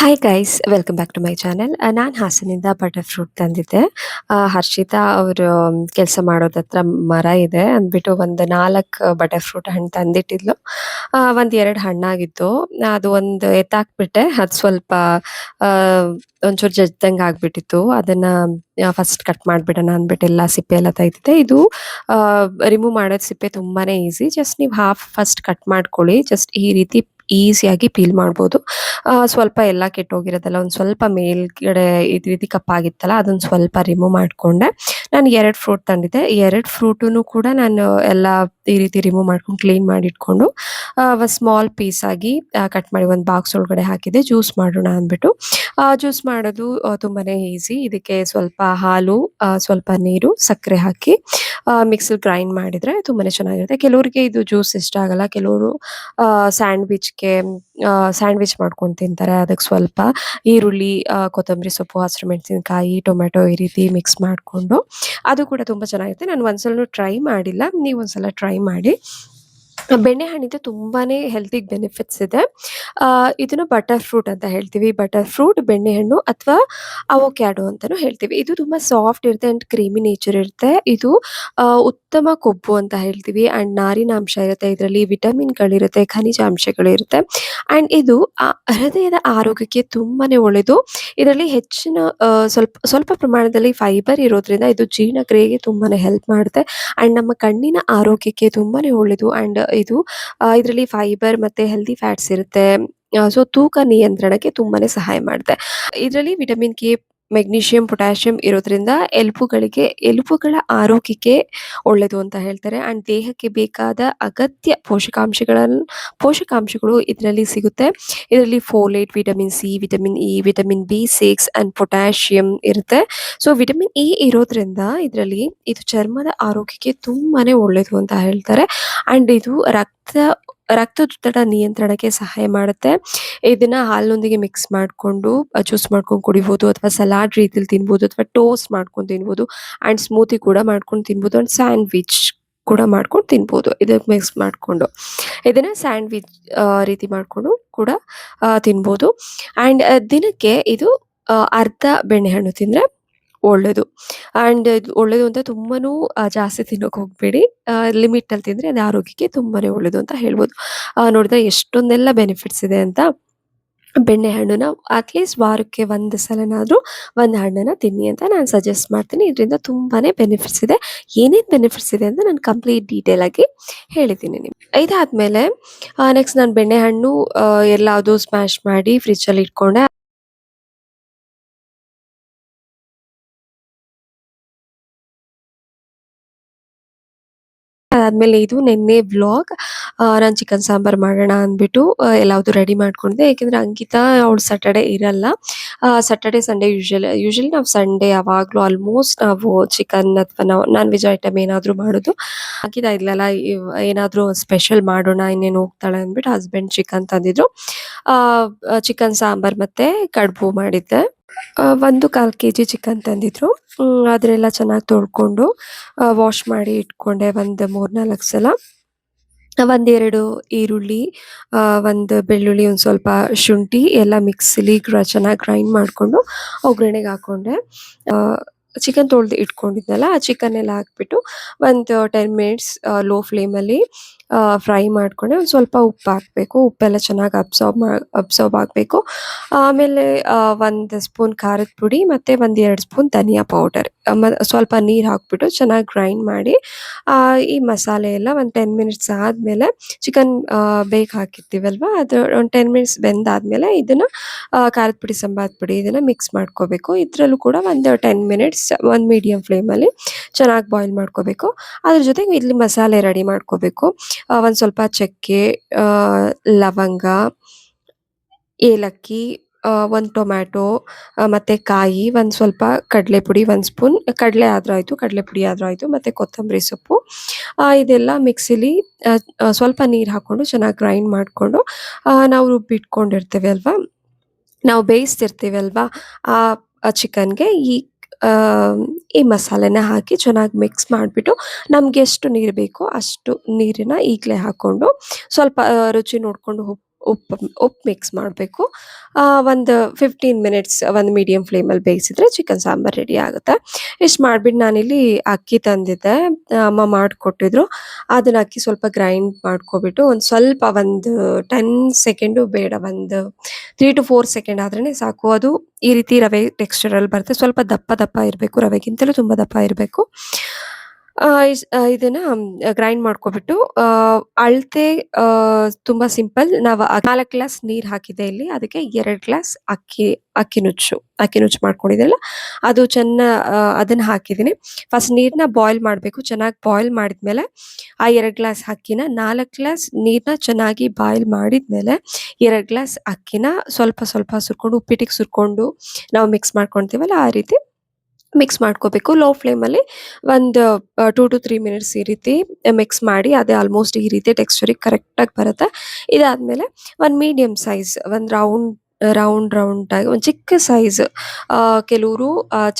Hi guys welcome back to my channel. ನಾನು ಹಾಸನಿಂದ butter fruit ತಂದಿದ್ದೆ. ಹರ್ಷಿತಾ ಅವರು ಕೆಲಸ ಮಾಡೋದತ್ರ ಮರ ಇದೆ ಅಂದ್ಬಿಟ್ಟು ಒಂದು 4 ಬಟರ್ ಫ್ರೂಟ್ ಹಣ್ಣು ತಂದಿಟ್ಟಿದ್ಲು. ಒಂದು 2 ಹಣ್ಣಾಗಿತ್ತು. ಅದು ಒಂದು ಎತ್ತಾಕ್ಬಿಟ್ಟೆ. ಅದು ಸ್ವಲ್ಪ ಆ, ಒಂಚೂರು ಜಜ್ದಂಗೆ ಆಗ್ಬಿಟ್ಟಿತ್ತು. ಅದನ್ನ ಫಸ್ಟ್ ಕಟ್ ಮಾಡ್ಬಿಡೋಣ ಅಂದ್ಬಿಟ್ಟು ಎಲ್ಲ ಸಿಪ್ಪೆ ಎಲ್ಲ ತೆಗ್ದಿದ್ದೆ. ಇದು ರಿಮೂವ್ ಮಾಡೋದು ಸಿಪ್ಪೆ ತುಂಬಾನೇ ಈಸಿ. ಜಸ್ಟ್ ನೀವು ಹಾಫ್ ಫಸ್ಟ್ ಕಟ್ ಮಾಡ್ಕೊಳ್ಳಿ. ಜಸ್ಟ್ ಈ ರೀತಿ ಈಸಿಯಾಗಿ ಪೀಲ್ ಮಾಡ್ಬೋದು. ಸ್ವಲ್ಪ ಎಲ್ಲ ಕೆಟ್ಟೋಗಿರೋದೆಲ್ಲ ಒಂದು ಸ್ವಲ್ಪ ಮೇಲ್ಗಡೆ ಇದ್ ರೀತಿ ಕಪ್ಪಾಗಿತ್ತಲ್ಲ ಅದೊಂದು ಸ್ವಲ್ಪ ರಿಮೂವ್ ಮಾಡ್ಕೊಂಡೆ. ನಾನು 2 ಫ್ರೂಟ್ ತಂದಿದ್ದೆ. 2 ಫ್ರೂಟುನು ಕೂಡ ನಾನು ಎಲ್ಲ ಈ ರೀತಿ ರಿಮೂವ್ ಮಾಡ್ಕೊಂಡು ಕ್ಲೀನ್ ಮಾಡಿ ಇಟ್ಕೊಂಡು ಒಂದು ಸ್ಮಾಲ್ ಪೀಸ್ ಆಗಿ ಕಟ್ ಮಾಡಿ ಒಂದು ಬಾಕ್ಸ್ ಒಳಗಡೆ ಹಾಕಿದ್ದೆ. ಜ್ಯೂಸ್ ಮಾಡೋಣ ಅಂದ್ಬಿಟ್ಟು. ಜ್ಯೂಸ್ ಮಾಡೋದು ತುಂಬಾನೇ ಈಸಿ. ಇದಕ್ಕೆ ಸ್ವಲ್ಪ ಹಾಲು, ಸ್ವಲ್ಪ ನೀರು, ಸಕ್ಕರೆ ಹಾಕಿ ಮಿಕ್ಸಿಲಿ ಗ್ರೈಂಡ್ ಮಾಡಿದ್ರೆ ತುಂಬಾನೇ ಚೆನ್ನಾಗಿರುತ್ತೆ. ಕೆಲವರಿಗೆ ಇದು ಜ್ಯೂಸ್ ಇಷ್ಟ ಆಗಲ್ಲ. ಕೆಲವರು ಸ್ಯಾಂಡ್ವಿಚ್‌ಗೆ ಸ್ಯಾಂಡ್ವಿಚ್ ಮಾಡ್ಕೊಂಡು ತಿಂತಾರೆ. ಅದಕ್ಕೆ ಸ್ವಲ್ಪ ಈರುಳ್ಳಿ, ಕೊತ್ತಂಬರಿ ಸೊಪ್ಪು, ಹಸಿರುಮೆಣಸಿನಕಾಯಿ, ಟೊಮೆಟೊ ಈ ರೀತಿ ಮಿಕ್ಸ್ ಮಾಡ್ಕೊಂಡು ಅದು ಕೂಡ ತುಂಬಾ ಚೆನ್ನಾಗಿರುತ್ತೆ. ನಾನು ಒಂದ್ಸಲನೂ ಟ್ರೈ ಮಾಡಿಲ್ಲ. ನೀವು ಒಂದ್ಸಲ ಟ್ರೈ ಮಾಡಿ. ಬೆಣ್ಣೆಹಣ್ಣಿಂದ ತುಂಬಾನೇ ಹೆಲ್ತಿಗೆ ಬೆನಿಫಿಟ್ಸ್ ಇದೆ. ಇದನ್ನ ಬಟರ್ ಫ್ರೂಟ್ ಅಂತ ಹೇಳ್ತೀವಿ. ಬಟರ್ ಫ್ರೂಟ್, ಬೆಣ್ಣೆಹಣ್ಣು ಅಥವಾ ಅವೊಕ್ಯಾಡೋ ಅಂತಾನೂ ಹೇಳ್ತೀವಿ. ಇದು ತುಂಬಾ ಸಾಫ್ಟ್ ಇರುತ್ತೆ ಅಂಡ್ ಕ್ರೀಮಿ ನೇಚರ್ ಇರುತ್ತೆ. ಇದು ಉತ್ತಮ ಕೊಬ್ಬು ಅಂತ ಹೇಳ್ತೀವಿ ಅಂಡ್ ನಾರಿನಾಂಶ ಇರುತ್ತೆ. ಇದರಲ್ಲಿ ವಿಟಮಿನ್‌ಗಳಿರುತ್ತೆ, ಖನಿಜಾಂಶಗಳಿರುತ್ತೆ ಅಂಡ್ ಇದು ಹೃದಯದ ಆರೋಗ್ಯಕ್ಕೆ ತುಂಬಾನೇ ಒಳ್ಳೆಯದು. ಇದರಲ್ಲಿ ಹೆಚ್ಚಿನ ಸ್ವಲ್ಪ ಸ್ವಲ್ಪ ಪ್ರಮಾಣದಲ್ಲಿ ಫೈಬರ್ ಇರೋದ್ರಿಂದ ಇದು ಜೀರ್ಣಕ್ರಿಯೆಗೆ ತುಂಬಾನೇ ಹೆಲ್ಪ್ ಮಾಡುತ್ತೆ ಅಂಡ್ ನಮ್ಮ ಕಣ್ಣಿನ ಆರೋಗ್ಯಕ್ಕೆ ತುಂಬಾನೇ ಒಳ್ಳೆಯದು ಅಂಡ್ ಇದು ಇದರಲ್ಲಿ ಫೈಬರ್ ಮತ್ತೆ ಹೆಲ್ದಿ ಫ್ಯಾಟ್ಸ್ ಇರುತ್ತೆ. ಸೊ ತೂಕ ನಿಯಂತ್ರಣಕ್ಕೆ ತುಂಬಾನೇ ಸಹಾಯ ಮಾಡುತ್ತೆ. ಇದರಲ್ಲಿ ವಿಟಮಿನ್ ಕೆ, ಮೆಗ್ನೀಷಿಯಂ, ಪೊಟ್ಯಾಷಿಯಂ ಇರೋದ್ರಿಂದ ಎಲುಬುಗಳ ಆರೋಗ್ಯಕ್ಕೆ ಒಳ್ಳೆಯದು ಅಂತ ಹೇಳ್ತಾರೆ ಅಂಡ್ ದೇಹಕ್ಕೆ ಬೇಕಾದ ಅಗತ್ಯ ಪೋಷಕಾಂಶಗಳು ಇದರಲ್ಲಿ ಸಿಗುತ್ತೆ. ಇದರಲ್ಲಿ folate, vitamin C, vitamin E, vitamin ಬಿ6 ಅಂಡ್ ಪೊಟ್ಯಾಷಿಯಂ ಇರುತ್ತೆ. ಸೊ ವಿಟಮಿನ್ ಇ ಇರೋದ್ರಿಂದ ಇದು ಚರ್ಮದ ಆರೋಗ್ಯಕ್ಕೆ ತುಂಬಾನೇ ಒಳ್ಳೆಯದು ಅಂತ ಹೇಳ್ತಾರೆ ಅಂಡ್ ಇದು ರಕ್ತದೊತ್ತಡ ನಿಯಂತ್ರಣಕ್ಕೆ ಸಹಾಯ ಮಾಡುತ್ತೆ. ಇದನ್ನ ಹಾಲಿನೊಂದಿಗೆ ಮಿಕ್ಸ್ ಮಾಡ್ಕೊಂಡು ಜ್ಯೂಸ್ ಮಾಡ್ಕೊಂಡು ಕುಡಿಬೋದು ಅಥವಾ ಸಲಾಡ್ ರೀತಿಲಿ ತಿನ್ಬೋದು ಅಥವಾ ಟೋಸ್ಟ್ ಮಾಡ್ಕೊಂಡು ತಿನ್ಬೋದು ಅಂಡ್ ಸ್ಮೂತಿ ಕೂಡ ಮಾಡ್ಕೊಂಡು ತಿನ್ಬೋದು ಅಂಡ್ ಸ್ಯಾಂಡ್ವಿಚ್ ಕೂಡ ಮಾಡ್ಕೊಂಡು ತಿನ್ಬೋದು. ಇದಕ್ಕೆ ಮಿಕ್ಸ್ ಮಾಡ್ಕೊಂಡು ಇದನ್ನ ಸ್ಯಾಂಡ್ವಿಚ್ ರೀತಿ ಮಾಡ್ಕೊಂಡು ಕೂಡ ತಿನ್ಬೋದು ಅಂಡ್ ದಿನಕ್ಕೆ ಇದು ಅರ್ಧ ಬೆಣ್ಣೆಹಣ್ಣು ತಿಂದ್ರೆ ಒಳ್ಳೇದು. ಅಂಡ್ ಇದು ಒಳ್ಳೇದು ಅಂತ ತುಂಬಾನು ಜಾಸ್ತಿ ತಿನ್ನೋಕೆ ಹೋಗ್ಬೇಡಿ. ಲಿಮಿಟಲ್ಲಿ ತಿಂದ್ರೆ ಅದು ಆರೋಗ್ಯಕ್ಕೆ ತುಂಬಾನೇ ಒಳ್ಳೇದು ಅಂತ ಹೇಳ್ಬೋದು. ನೋಡಿದ್ರೆ ಎಷ್ಟೊಂದೆಲ್ಲ ಬೆನಿಫಿಟ್ಸ್ ಇದೆ ಅಂತ. ಬೆಣ್ಣೆಹಣ್ಣನ್ನ ಅಟ್‌ಲೀಸ್ಟ್ ವಾರಕ್ಕೆ 1 ಸಲನಾದ್ರೂ ಒಂದು ಹಣ್ಣನ್ನ ತಿನ್ನಿ ಅಂತ ನಾನು ಸಜೆಸ್ಟ್ ಮಾಡ್ತೀನಿ. ಇದರಿಂದ ತುಂಬಾನೇ ಬೆನಿಫಿಟ್ಸ್ ಇದೆ. ಏನೇನ್ ಬೆನಿಫಿಟ್ಸ್ ಇದೆ ಅಂತ ನಾನು ಕಂಪ್ಲೀಟ್ ಡೀಟೇಲ್ ಆಗಿ ಹೇಳಿದ್ದೀನಿ ನಿಮ್ಗೆ. ಇದಾದ್ಮೇಲೆ ನೆಕ್ಸ್ಟ್ ನಾನು ಬೆಣ್ಣೆಹಣ್ಣು ಎಲ್ಲಾದು ಸ್ಮ್ಯಾಶ್ ಮಾಡಿ ಫ್ರಿಡ್ಜಲ್ಲಿ ಇಟ್ಕೊಂಡೆ. ಅದಾದ್ಮೇಲೆ ಇದು ನಿನ್ನೆ ವ್ಲಾಗ್. ನಾನು ಚಿಕನ್ ಸಾಂಬಾರ್ ಮಾಡೋಣ ಅಂದ್ಬಿಟ್ಟು ಎಲ್ಲಾವುದು ರೆಡಿ ಮಾಡ್ಕೊಂಡಿದ್ದೆ. ಯಾಕೆಂದ್ರೆ ಅಂಕಿತಾ ಅವಳು ಸ್ಯಾಟರ್‌ಡೇ ಇರಲ್ಲ. ಸ್ಯಾಟರ್‌ಡೇ, ಸಂಡೇ ಯೂಶುವಲಿ ನಾವು ಸಂಡೇ ಯಾವಾಗ್ಲೂ ಆಲ್ಮೋಸ್ಟ್ ನಾವು ಚಿಕನ್ ಅಥವಾ ನಾನ್ ವೆಜ್ ಐಟಮ್ ಏನಾದ್ರೂ ಮಾಡೋದು. ಅಂಕಿತಾ ಇದ್ಲಲ್ಲ, ಏನಾದ್ರೂ ಸ್ಪೆಷಲ್ ಮಾಡೋಣ ಇನ್ನೇನು ಹೋಗ್ತಾಳೆ ಅಂದ್ಬಿಟ್ಟು ಹಸ್ಬೆಂಡ್ ಚಿಕನ್ ತಂದಿದ್ರು. ಚಿಕನ್ ಸಾಂಬಾರ್ ಮತ್ತೆ ಕಡುಬು ಮಾಡಿದ್ದೆ. 1 ಕೆಜಿ ಚಿಕನ್ ತಂದಿದ್ರು. ಅದನ್ನೆಲ್ಲ ಚೆನ್ನಾಗಿ ತೊಳ್ಕೊಂಡು ವಾಶ್ ಮಾಡಿ ಇಟ್ಕೊಂಡೆ ಒಂದು 3, 4 ಸಲ. 1, 2 ಈರುಳ್ಳಿ, 1 ಬೆಳ್ಳುಳ್ಳಿ, ಒಂದು ಸ್ವಲ್ಪ ಶುಂಠಿ ಎಲ್ಲ ಮಿಕ್ಸಿಲಿ ಚೆನ್ನಾಗಿ ಗ್ರೈಂಡ್ ಮಾಡ್ಕೊಂಡು ಒಗ್ಗರಣೆಗೆ ಹಾಕೊಂಡೆ. ಚಿಕನ್ ತೊಳ್ದು ಇಟ್ಕೊಂಡಿದ್ನಲ್ಲ ಆ ಚಿಕನ್ ಎಲ್ಲ ಹಾಕ್ಬಿಟ್ಟು ಒಂದು 10 ಮಿನಿಟ್ಸ್ ಲೋ ಫ್ಲೇಮಲ್ಲಿ ಫ್ರೈ ಮಾಡ್ಕೊಂಡೆ. ಒಂದು ಸ್ವಲ್ಪ ಉಪ್ಪು ಹಾಕಬೇಕು. ಉಪ್ಪೆಲ್ಲ ಚೆನ್ನಾಗಿ ಅಬ್ಸಾರ್ಬ್ ಆಗಬೇಕು. ಆಮೇಲೆ 1 ಸ್ಪೂನ್ ಖಾರದ ಪುಡಿ ಮತ್ತು 1, 2 ಸ್ಪೂನ್ ಧನಿಯಾ ಪೌಡರ್, ಸ್ವಲ್ಪ ನೀರು ಹಾಕ್ಬಿಟ್ಟು ಚೆನ್ನಾಗಿ ಗ್ರೈಂಡ್ ಮಾಡಿ ಈ ಮಸಾಲೆ ಎಲ್ಲ ಒಂದು 10 ಮಿನಿಟ್ಸ್ ಆದಮೇಲೆ ಚಿಕನ್ ಬೇಗ ಹಾಕಿರ್ತೀವಲ್ವ ಅದು ಒಂದು 10 ಮಿನಿಟ್ಸ್ ಬೆಂದಾದ್ಮೇಲೆ ಇದನ್ನು ಖಾರದ ಪುಡಿ, ಸಂಬಾರದ ಪುಡಿ ಇದನ್ನು ಮಿಕ್ಸ್ ಮಾಡ್ಕೋಬೇಕು. ಇದರಲ್ಲೂ ಕೂಡ ಒಂದು 10 ಮಿನಿಟ್ಸ್ ಒಂದು ಮೀಡಿಯಂ ಫ್ಲೇಮಲ್ಲಿ ಚೆನ್ನಾಗಿ ಬಾಯ್ಲ್ ಮಾಡ್ಕೋಬೇಕು. ಅದ್ರ ಜೊತೆಗೆ ಇಲ್ಲಿ ಮಸಾಲೆ ರೆಡಿ ಮಾಡ್ಕೋಬೇಕು. ಒಂದು ಸ್ವಲ್ಪ ಚಕ್ಕೆ, ಲವಂಗ, ಏಲಕ್ಕಿ, 1 ಟೊಮ್ಯಾಟೊ, ಮತ್ತೆ ಕಾಯಿ, ಒಂದು ಸ್ವಲ್ಪ ಕಡಲೆ ಪುಡಿ, 1 ಸ್ಪೂನ್ ಕಡಲೆ ಆದ್ರೂ ಆಯಿತು, ಕಡಲೆ ಪುಡಿ ಆದ್ರೂ ಆಯಿತು, ಮತ್ತು ಕೊತ್ತಂಬರಿ ಸೊಪ್ಪು. ಇದೆಲ್ಲ ಮಿಕ್ಸಿಲಿ ಸ್ವಲ್ಪ ನೀರು ಹಾಕ್ಕೊಂಡು ಚೆನ್ನಾಗಿ ಗ್ರೈಂಡ್ ಮಾಡಿಕೊಂಡು ನಾವು ರುಬ್ಬಿಟ್ಕೊಂಡಿರ್ತೀವಿ ಅಲ್ವಾ, ನಾವು ಬೇಯಿಸ್ತಿರ್ತೀವಿ ಅಲ್ವಾ, ಆ ಚಿಕನ್ಗೆ ಈ ಮಸಾಲೆನ ಹಾಕಿ ಚೆನ್ನಾಗಿ ಮಿಕ್ಸ್ ಮಾಡಿಬಿಟ್ಟು ನಮ್ಗೆ ಎಷ್ಟು ನೀರು ಬೇಕೋ ಅಷ್ಟು ನೀರನ್ನ ಈಗಲೇ ಹಾಕ್ಕೊಂಡು ಸ್ವಲ್ಪ ರುಚಿ ನೋಡಿಕೊಂಡು ಉಪ್ಪು ಮಿಕ್ಸ್ ಮಾಡಬೇಕು. ಒಂದು 15 ಮಿನಿಟ್ಸ್ ಒಂದು ಮೀಡಿಯಮ್ ಫ್ಲೇಮಲ್ಲಿ ಬೇಯಿಸಿದ್ರೆ ಚಿಕನ್ ಸಾಂಬಾರ್ ರೆಡಿ ಆಗುತ್ತೆ. ಇಷ್ಟು ಮಾಡಿಬಿಟ್ಟು ನಾನಿಲ್ಲಿ ಅಕ್ಕಿ ತಂದಿದ್ದೆ, ಅಮ್ಮ ಮಾಡಿಕೊಟ್ಟಿದ್ರು. ಅದನ್ನ ಅಕ್ಕಿ ಸ್ವಲ್ಪ ಗ್ರೈಂಡ್ ಮಾಡ್ಕೊಬಿಟ್ಟು ಒಂದು ಸ್ವಲ್ಪ ಒಂದು 10 ಸೆಕೆಂಡು ಬೇಡ, ಒಂದು 3-4 ಸೆಕೆಂಡ್ ಆದ್ರೇನೆ ಸಾಕು. ಅದು ಈ ರೀತಿ ರವೆ ಟೆಕ್ಸ್ಚರಲ್ಲಿ ಬರುತ್ತೆ. ಸ್ವಲ್ಪ ದಪ್ಪ ದಪ್ಪ ಇರಬೇಕು, ರವೆಗಿಂತಲೂ ತುಂಬ ದಪ್ಪ ಇರಬೇಕು. ಇದನ್ನ ಗ್ರೈಂಡ್ ಮಾಡ್ಕೊಬಿಟ್ಟು ಅಳತೆ ತುಂಬ ಸಿಂಪಲ್. ನಾವು 4 ಗ್ಲಾಸ್ ನೀರು ಹಾಕಿದೆ ಇಲ್ಲಿ, ಅದಕ್ಕೆ 2 ಗ್ಲಾಸ್ ಅಕ್ಕಿ ನುಚ್ಚು ಮಾಡ್ಕೊಂಡಿದ್ದೀನಲ್ಲ ಅದು ಅದನ್ನ ಹಾಕಿದ್ದೀನಿ. ಫಸ್ಟ್ ನೀರನ್ನ ಬಾಯ್ಲ್ ಮಾಡಬೇಕು. ಚೆನ್ನಾಗಿ ಬಾಯ್ಲ್ ಮಾಡಿದ್ಮೇಲೆ ಆ 2 ಗ್ಲಾಸ್ ಅಕ್ಕಿನ, 4 ಗ್ಲಾಸ್ ನೀರನ್ನ ಚೆನ್ನಾಗಿ ಬಾಯ್ಲ್ ಮಾಡಿದ್ಮೇಲೆ 2 ಗ್ಲಾಸ್ ಅಕ್ಕಿನ ಸ್ವಲ್ಪ ಸ್ವಲ್ಪ ಸುರ್ಕೊಂಡು, ಉಪ್ಪಿಟ್ಟಿಗೆ ಸುರ್ಕೊಂಡು ನಾವು ಮಿಕ್ಸ್ ಮಾಡ್ಕೊಳ್ತೀವಲ್ಲ ಆ ರೀತಿ ಮಿಕ್ಸ್ ಮಾಡ್ಕೋಬೇಕು. ಲೋ ಫ್ಲೇಮಲ್ಲಿ ಒಂದು 2-3 ಮಿನಿಟ್ಸ್ ಈ ರೀತಿ ಮಿಕ್ಸ್ ಮಾಡಿ, ಅದೇ ಆಲ್ಮೋಸ್ಟ್ ಈ ರೀತಿ ಟೆಕ್ಸ್ಚರಿಗೆ ಕರೆಕ್ಟಾಗಿ ಬರುತ್ತೆ. ಇದಾದ್ಮೇಲೆ ಒಂದು ಮೀಡಿಯಮ್ ಸೈಜ್, ಒಂದು ರೌಂಡಾಗಿ ಒಂದು ಚಿಕ್ಕ ಸೈಜ್, ಕೆಲವರು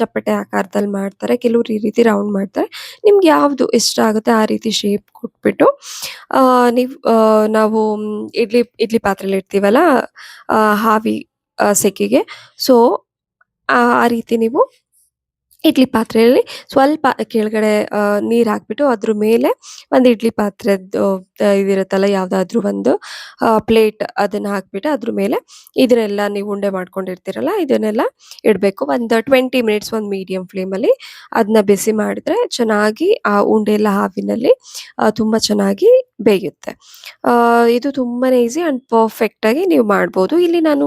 ಚಪ್ಪಟೆ ಆಕಾರದಲ್ಲಿ ಮಾಡ್ತಾರೆ, ಕೆಲವರು ಈ ರೀತಿ ರೌಂಡ್ ಮಾಡ್ತಾರೆ. ನಿಮ್ಗೆ ಯಾವುದು ಇಷ್ಟ ಆಗುತ್ತೆ ಆ ರೀತಿ ಶೇಪ್ ಕೊಟ್ಬಿಟ್ಟು ನಾವು ಇಡ್ಲಿ ಪಾತ್ರೆಯಲ್ಲಿ ಇಡ್ತೀವಲ್ಲ ಹಾವಿ ಸೆಕೆಗೆ, ಸೊ ಆ ರೀತಿ ನೀವು ಇಡ್ಲಿ ಪಾತ್ರೆಯಲ್ಲಿ ಸ್ವಲ್ಪ ಕೆಳಗಡೆ ನೀರು ಹಾಕ್ಬಿಟ್ಟು ಅದ್ರ ಮೇಲೆ ಒಂದು ಇಡ್ಲಿ ಪಾತ್ರೆದ್ದು ಇದಿರುತ್ತಲ್ಲ ಯಾವುದಾದ್ರೂ ಒಂದು ಪ್ಲೇಟ್, ಅದನ್ನ ಹಾಕ್ಬಿಟ್ಟು ಅದ್ರ ಮೇಲೆ ಇದನ್ನೆಲ್ಲ ನೀವು ಉಂಡೆ ಮಾಡ್ಕೊಂಡಿರ್ತೀರಲ್ಲ ಇದನ್ನೆಲ್ಲ ಇಡಬೇಕು. ಒಂದು 20 ಮಿನಿಟ್ಸ್ ಒಂದು ಮೀಡಿಯಂ ಫ್ಲೇಮಲ್ಲಿ ಅದನ್ನ ಬಿಸಿ ಮಾಡಿದ್ರೆ ಚೆನ್ನಾಗಿ ಆ ಉಂಡೆ ಎಲ್ಲ ಹಾವಿನಲ್ಲಿ ತುಂಬ ಚೆನ್ನಾಗಿ ಬೇಯುತ್ತೆ. ಇದು ತುಂಬಾನೇ ಈಸಿ ಆ್ಯಂಡ್ ಪರ್ಫೆಕ್ಟಾಗಿ ನೀವು ಮಾಡ್ಬೋದು. ಇಲ್ಲಿ ನಾನು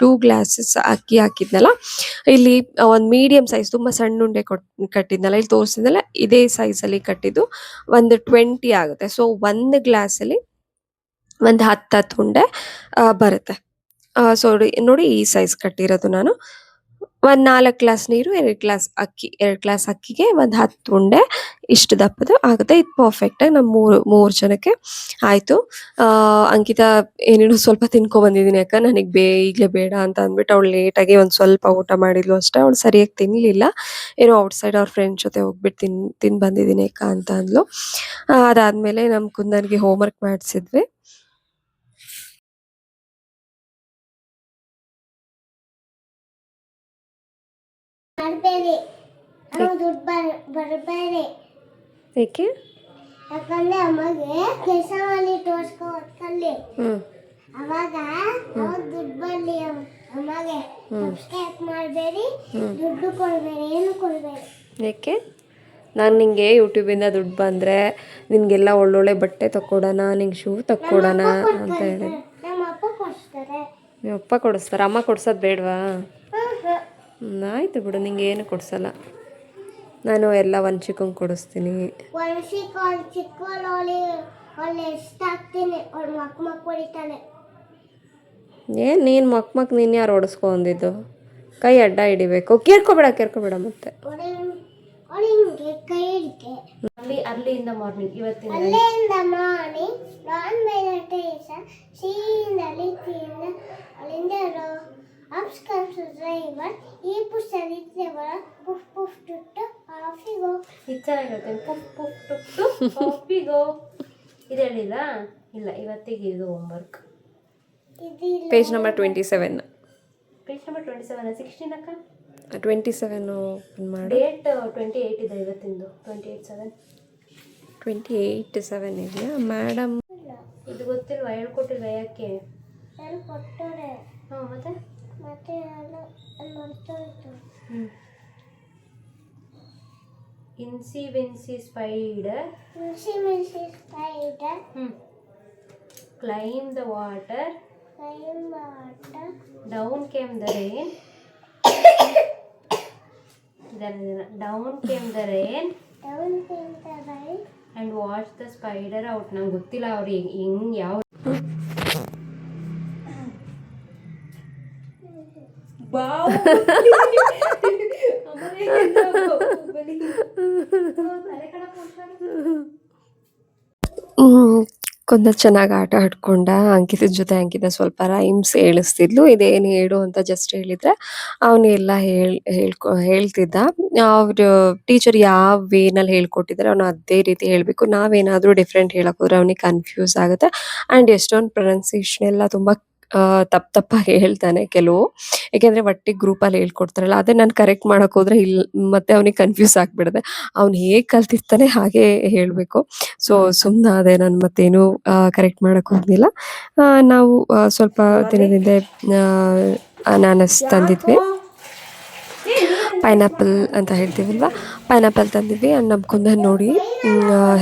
2 ಗ್ಲಾಸಸ್ ಅಕ್ಕಿ ಹಾಕಿದ್ನಲ್ಲ, ಇಲ್ಲಿ ಒಂದು ಮೀಡಿಯಂ ಸೈಜ್ ತುಂಬ ಸಣ್ಣ ಉಂಡೆ ಕಟ್ಟಿದ್ನಲ್ಲ, ಇಲ್ಲಿ ತೋರಿಸಿದ್ನಲ್ಲ ಇದೇ ಸೈಜಲ್ಲಿ ಕಟ್ಟಿದ್ದು ಒಂದು 20 ಆಗುತ್ತೆ. ಸೊ ಒಂದು ಗ್ಲಾಸಲ್ಲಿ ಒಂದು 10 ಉಂಡೆ ಬರುತ್ತೆ. ಸೊ ನೋಡಿ ಈ ಸೈಜ್ ಕಟ್ಟಿರೋದು ನಾನು. ಒಂದು 4 ಗ್ಲಾಸ್ ನೀರು, 2 ಗ್ಲಾಸ್ ಅಕ್ಕಿ, 2 ಗ್ಲಾಸ್ ಅಕ್ಕಿಗೆ ಒಂದು 10 ಉಂಡೆ ಇಷ್ಟು ದಪ್ಪದು ಆಗುತ್ತೆ. ಇದು ಪರ್ಫೆಕ್ಟಾಗಿ ನಮ್ಮ ಮೂರು ಜನಕ್ಕೆ ಆಯಿತು. ಅಂಕಿತಾ ಏನೇನೋ ಸ್ವಲ್ಪ ತಿನ್ಕೊಬಂದಿದ್ದೀನಿ, ಯಾಕೆ ನನಗೆ ಈಗಲೇ ಬೇಡ ಅಂತ ಅಂದ್ಬಿಟ್ಟು ಅವಳು ಲೇಟಾಗಿ ಒಂದು ಸ್ವಲ್ಪ ಊಟ ಮಾಡಿದ್ಲು ಅಷ್ಟೇ. ಅವಳು ಸರಿಯಾಗಿ ತಿನ್ನಲಿಲ್ಲ, ಏನೋ ಔಟ್ಸೈಡ್ ಅವ್ರ ಫ್ರೆಂಡ್ಸ್ ಜೊತೆ ಹೋಗ್ಬಿಟ್ಟು ತಿಂದು ಬಂದಿದ್ದೀನಿ ಅಕ್ಕ ಅಂತ ಅಂದ್ಲು. ಅದಾದಮೇಲೆ ನಮ್ಮ ಕುಂದನ್ಗೆ ಹೋಮ್ವರ್ಕ್ ಮಾಡಿಸಿದ್ವಿ. ಏಕೆ? ಯಾಕಂದ್ರೆ ಅಮ್ಮಗೆ ಕೆಲಸ ಮಾಡಿ ತೋರಿಸ್ಕೊಳ್ಳಿ, ಅವಾಗ ದುಡ್ಡು ಬರಲಿ. ಅಮ್ಮಗೆ ಸಬ್ಸ್ಕ್ರೈಬ್ ಮಾಡಬೇಡಿ, ದುಡ್ಡು ಕೊಡಬೇಡಿ, ಏನು ಕೊಡಬೇಡಿ. ಏಕೆ? ನಾನು ನಿಂಗೆ ಯೂಟ್ಯೂಬಿಂದ ದುಡ್ಡು ಬಂದರೆ ನಿನಗೆಲ್ಲ ಒಳ್ಳೊಳ್ಳೆ ಬಟ್ಟೆ ತಕ್ಕೊಡೋಣ, ನಿಂಗೆ ಶೂ ತಕ್ಕೊಡೋಣ ಅಂತ ಹೇಳಿ. ನಮ್ಮ ಅಪ್ಪ ಕೊಡಿಸ್ತಾರೆ. ನಿಮ್ಮ ಅಪ್ಪ ಕೊಡಿಸ್ತಾರೆ, ಅಮ್ಮ ಕೊಡ್ಸೋದು ಬೇಡವಾ? ಆಯಿತು ಬಿಡು, ನಿಂಗೆ ಏನು ಕೊಡಿಸಲ್ಲ. ನಾನು ಎಲ್ಲ ಒಂದು ಚಿಕ್ಕಂಗೆ ಕೊಡಿಸ್ತೀನಿ. ಏನು ನೀನು ಮಕ್ ನೀನು ಯಾರು ಹೊಡಿಸ್ಕೊಂಡಿದ್ದು? ಕೈ ಅಡ್ಡ ಹಿಡಿಬೇಕು. ಕೇರ್ಕೋಬೇಡ ಮತ್ತೆ. ಅಲ್ಲಿಂದ ಮಾರ್ನಿಂಗ್ ಇವತ್ತಿನ ಈ ಪುಸ್ತಕ ಪುಫ್ ಪುಫ್ ಟುಟ್ಟು ಕಾಫಿಗೋ. ಇದು ಚೆನ್ನಾಗಿರುತ್ತೆ. ಪುಫ್ ಪುಫ್ ಟುಟ್ಟು ಕಾಫಿಗೋ. ಇದು ಹೇಳಿಲ್ಲ? ಇಲ್ಲ, ಇವತ್ತಿಗೆ ಇದು homework. Page number 27. Page number 27 16 ಅಕ್ಕ. 27 ಓಪನ್ ಮಾಡಿ. ಡೇಟ್ 28 ಇದೆ ಇವತ್ತಿಂದು. 28/7 ಇದೆಯಾ ಮೇಡಮ್? ಇದು ಗೊತ್ತಿಲ್ವಾ? ಹೇಳ್ಕೊಟ್ಟಿಲ್ವಾ? ಯಾಕೆ ಹೇಳ್ಕೊಟ್ಟರೆ? ಹಾಂ, ಮತ್ತೆ Incy spider climbed the water, down came the rain. Down came the rain and washed the spider out. ನಂಗೆ ಗೊತ್ತಿಲ್ಲ ಅವ್ರು ಹೆಂಗೆ ಯಾವ ಕೊಂದ ಚೆನ್ನಾಗಿ ಆಟ ಆಡ್ಕೊಂಡ. ಅಂಕಿತನ ಜೊತೆ ಅಂಕಿತ ಸ್ವಲ್ಪ ರೈಮ್ಸ್ ಹೇಳಿಸ್ತಿದ್ಲು. ಇದೇನು ಹೇಳು ಅಂತ ಜಸ್ಟ್ ಹೇಳಿದ್ರೆ ಅವನು ಎಲ್ಲ ಹೇಳ್ತಿದ್ದ. ಅವ್ರು ಟೀಚರ್ ಯಾವ ವೇನಲ್ಲಿ ಹೇಳ್ಕೊಟ್ಟಿದ್ದಾರೆ ಅವನು ಅದೇ ರೀತಿ ಹೇಳ್ಬೇಕು. ನಾವೇನಾದ್ರೂ ಡಿಫ್ರೆಂಟ್ ಹೇಳಕ್ ಹೋದ್ರೆ ಅವನಿಗೆ ಕನ್‌ಫ್ಯೂಸ್ ಆಗುತ್ತೆ. ಆಂಡ್ ಎಷ್ಟೊಂದು ಪ್ರೊನೌನ್ಸಿಯೇಷನ್ ಎಲ್ಲ ತುಂಬಾ ತಪ್ಪಾಗಿ ಹೇಳ್ತಾನೆ ಕೆಲವು. ಏಕೆಂದ್ರೆ ಒಟ್ಟಿಗೆ ಗ್ರೂಪಲ್ಲಿ ಹೇಳ್ಕೊಡ್ತಾರಲ್ಲ, ಅದೇ ನಾನು ಕರೆಕ್ಟ್ ಮಾಡಕ್ ಹೋದ್ರೆ ಮತ್ತೆ ಅವನಿಗೆ ಕನ್‌ಫ್ಯೂಸ್ ಆಗ್ಬಿಡುತ್ತೆ. ಅವ್ನು ಹೇಗ್ ಕಲ್ತಿರ್ತಾನೆ ಹಾಗೆ ಹೇಳ್ಬೇಕು. ಸೊ ಸುಮ್ನಾದೆ ನಾನು, ಮತ್ತೇನು ಕರೆಕ್ಟ್ ಮಾಡಕ್ ಹೋಗ್ಲಿಲ್ಲ. ನಾವು ಸ್ವಲ್ಪ ದಿನದ ಹಿಂದೆ ಅನಾನಸ್ ತಂದಿದ್ವಿ. ಪೈನಾಪಲ್ ಅಂತ ಹೇಳ್ತೀವಲ್ವಾ, ಪೈನಾಪಲ್ ತಂದಿದ್ವಿ. ಆ್ಯಂಡ್ ನಮ್ಮ ಕುಂದನ್ ನೋಡಿ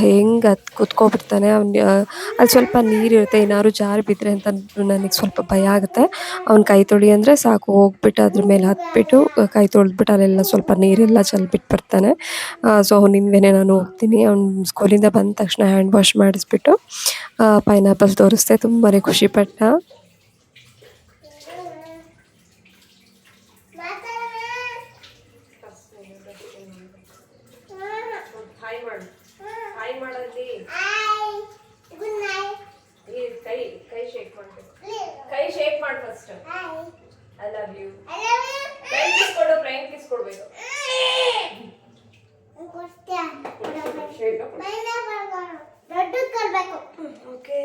ಹೆಂಗೆ ಕುತ್ಕೊಬಿಡ್ತಾನೆ. ಅಲ್ಲಿ ಸ್ವಲ್ಪ ನೀರಿರುತ್ತೆ, ಏನಾದ್ರು ಜಾರಿ ಬಿದ್ದರೆ ಅಂತ ನನಗೆ ಸ್ವಲ್ಪ ಭಯ ಆಗುತ್ತೆ. ಅವ್ನು ಕೈ ತೊಳಿ ಅಂದರೆ ಸಾಕು, ಹೋಗ್ಬಿಟ್ಟು ಅದ್ರ ಮೇಲೆ ಹತ್ಬಿಟ್ಟು ಕೈ ತೊಳೆದ್ಬಿಟ್ಟು ಅಲ್ಲೆಲ್ಲ ಸ್ವಲ್ಪ ನೀರೆಲ್ಲ ಚೆಲ್ಬಿಟ್ಟು ಬರ್ತಾನೆ. ಸೊ ಅವನಿಂದನೇ ನಾನು ಹೋಗ್ತೀನಿ. ಅವ್ನು ಸ್ಕೂಲಿಂದ ಬಂದ ತಕ್ಷಣ ಹ್ಯಾಂಡ್ ವಾಶ್ ಮಾಡಿಸ್ಬಿಟ್ಟು ಪೈನಾಪಲ್ ತೋರಿಸ್ದೆ. ತುಂಬಾ ಖುಷಿಪಟ್ಟ. ಕೈ ಶೇಕ್ ಮಾಡಿ ಫಸ್ಟ್. I love you. ಫ್ರೈನ್ ಕಿಸ್ ಕೊಡ್ಬೇಕು. ಓಕೆ.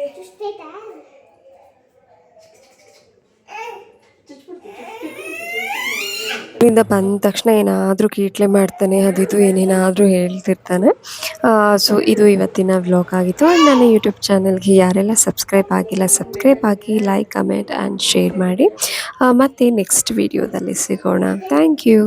ಸ್ಕೂಲಿಂದ ಬಂದ ತಕ್ಷಣ ಏನಾದರೂ ಕೀಟ್ಲೆ ಮಾಡ್ತಾನೆ, ಅದು ಇದು ಏನೇನಾದರೂ ಹೇಳ್ತಿರ್ತಾನೆ. ಸೊ ಇದು ಇವತ್ತಿನ ವ್ಲಾಗ್ ಆಗಿತ್ತು. ಆ್ಯಂಡ್ ನನ್ನ ಯೂಟ್ಯೂಬ್ ಚಾನಲ್ಗೆ ಯಾರೆಲ್ಲ ಸಬ್ಸ್ಕ್ರೈಬ್ ಆಗಿಲ್ಲ, ಸಬ್ಸ್ಕ್ರೈಬ್ ಆಗಿ, ಲೈಕ್, ಕಮೆಂಟ್ ಆ್ಯಂಡ್ ಶೇರ್ ಮಾಡಿ. ಮತ್ತೆ ನೆಕ್ಸ್ಟ್ ವಿಡಿಯೋದಲ್ಲಿ ಸಿಗೋಣ. Thank you.